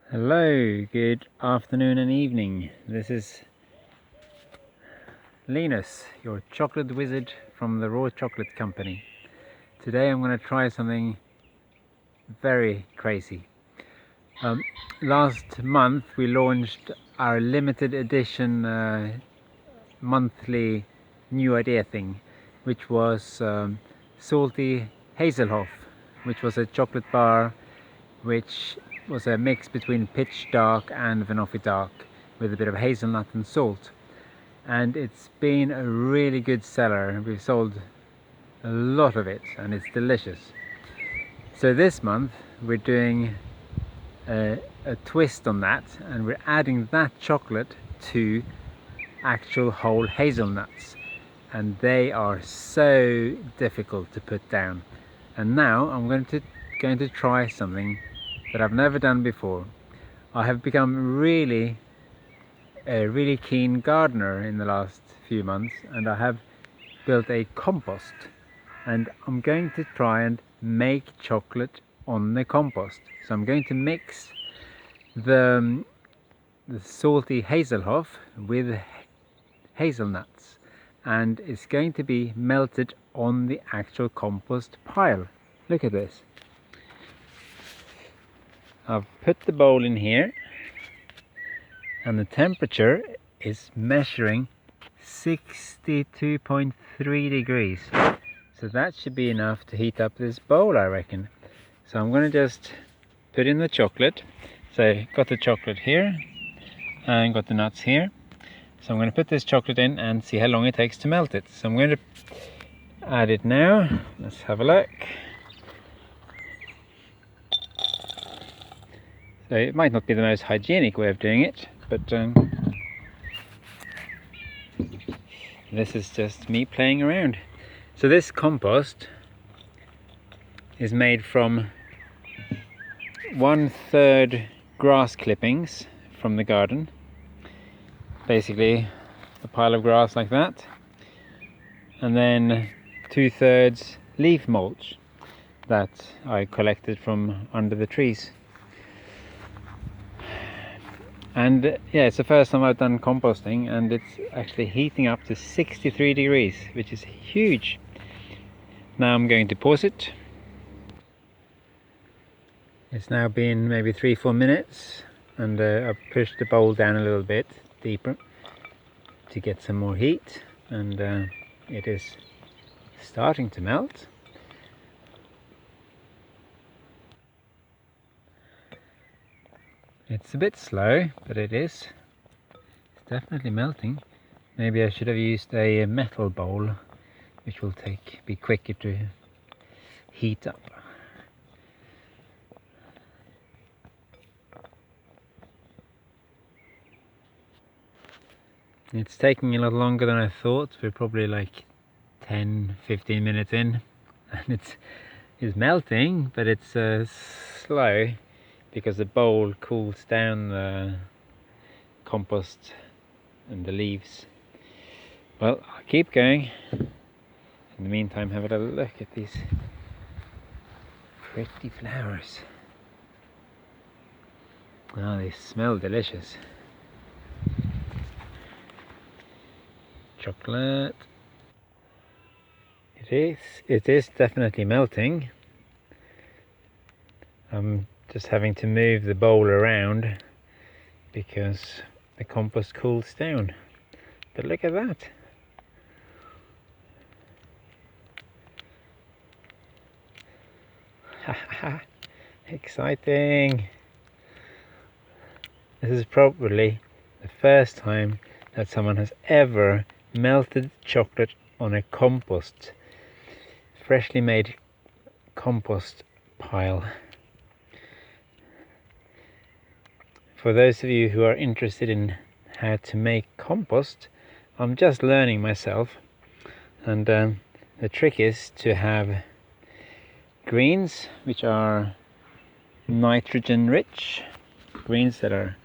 Hello, good afternoon and evening. This is Linus, your chocolate wizard from the Raw Chocolate Company. Today I'm going to try something very crazy. Last month we launched our limited edition monthly new idea thing, which was Salty Hazelnuts, which was a chocolate bar which was a mix between pitch dark and vanilla dark with a bit of hazelnut and salt, and it's been a really good seller. We've sold a lot of it and it's delicious. So this month we're doing a twist on that, and we're adding that chocolate to actual whole hazelnuts, and they are so difficult to put down. And now I'm going to try something that I've never done before. I have become a really keen gardener in the last few months, and I have built a compost, and I'm going to try and make chocolate on the compost. So I'm going to mix the salty hazelnuts with hazelnuts, and it's going to be melted on the actual compost pile. Look at this. I've put the bowl in here, and the temperature is measuring 62.3 degrees. So that should be enough to heat up this bowl, I reckon. So I'm going to just put in the chocolate. So got the chocolate here and got the nuts here. So I'm going to put this chocolate in and see how long it takes to melt it. So I'm going to add it now. Let's have a look. So it might not be the most hygienic way of doing it, but this is just me playing around. So this compost is made from 1/3 grass clippings from the garden, basically a pile of grass like that, and then 2/3 leaf mulch that I collected from under the trees. And yeah, it's the first time I've done composting, and it's actually heating up to 63 degrees, which is huge. Now I'm going to pause it. It's now been maybe 3-4 minutes, and I've pushed the bowl down a little bit deeper to get some more heat, and it is starting to melt. It's a bit slow, but it's definitely melting. Maybe I should have used a metal bowl, which will be quicker to heat up. It's taking a lot longer than I thought. We're probably like 10-15 minutes in, and it's melting, but it's slow because the bowl cools down the compost and the leaves. Well, I'll keep going. In the meantime, have a look at these pretty flowers. Oh, they smell delicious. Chocolate. It is definitely melting. I'm just having to move the bowl around because the compost cools down. But look at that. Exciting. This is probably the first time that someone has ever melted chocolate on a freshly made compost pile. For those of you who are interested in how to make compost, I'm just learning myself, and the trick is to have greens which are nitrogen rich, greens that are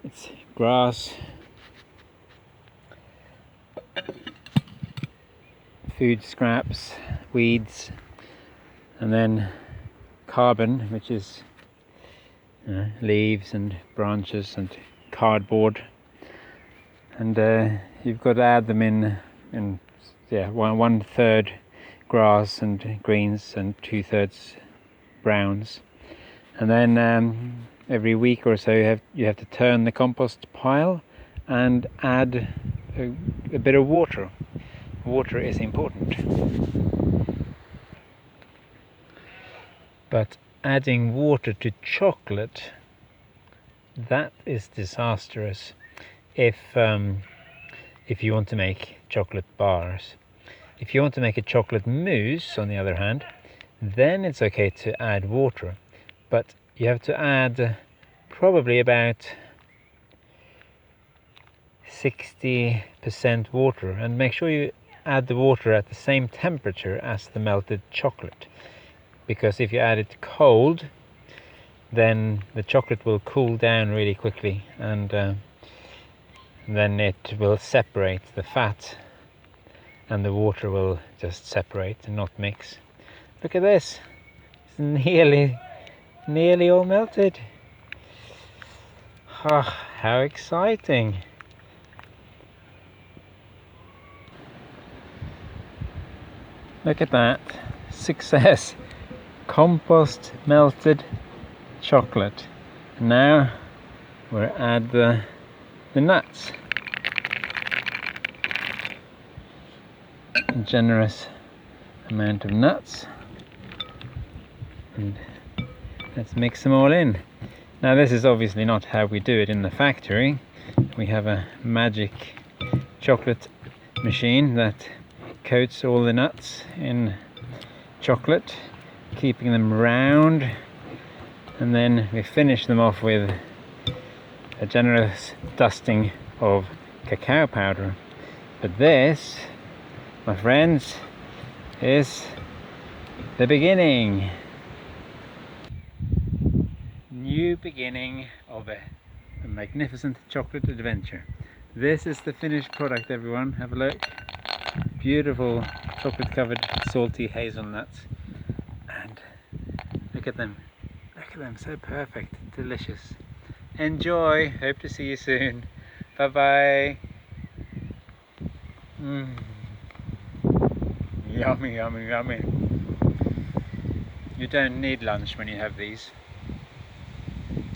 it's grass, food scraps, weeds, and then carbon, which is leaves and branches and cardboard, and you've got to add them in one third grass and greens and 2/3 browns, and then every week or so you have to turn the compost pile and add a bit of water. Water is important, but adding water to chocolate, that is disastrous if you want to make chocolate bars. If you want to make a chocolate mousse, on the other hand, then it's okay to add water, but you have to add probably about 60% water, and make sure you add the water at the same temperature as the melted chocolate, because if you add it cold, then the chocolate will cool down really quickly, and then it will separate the fat, and the water will just separate and not mix. Look at this, it's nearly all melted. Oh, how exciting! Look at that, success! Compost melted chocolate. Now we'll add the nuts. A generous amount of nuts, and let's mix them all in. Now this is obviously not how we do it in the factory. We have a magic chocolate machine that coats all the nuts in chocolate, keeping them round, and then we finish them off with a generous dusting of cacao powder. But this, my friends, is the beginning. New beginning of a magnificent chocolate adventure. This is the finished product, everyone. Have a look. Beautiful chocolate covered salty hazelnuts, and look at them, so perfect, delicious. Enjoy, hope to see you soon. Bye bye. Yummy, yummy, yummy. You don't need lunch when you have these.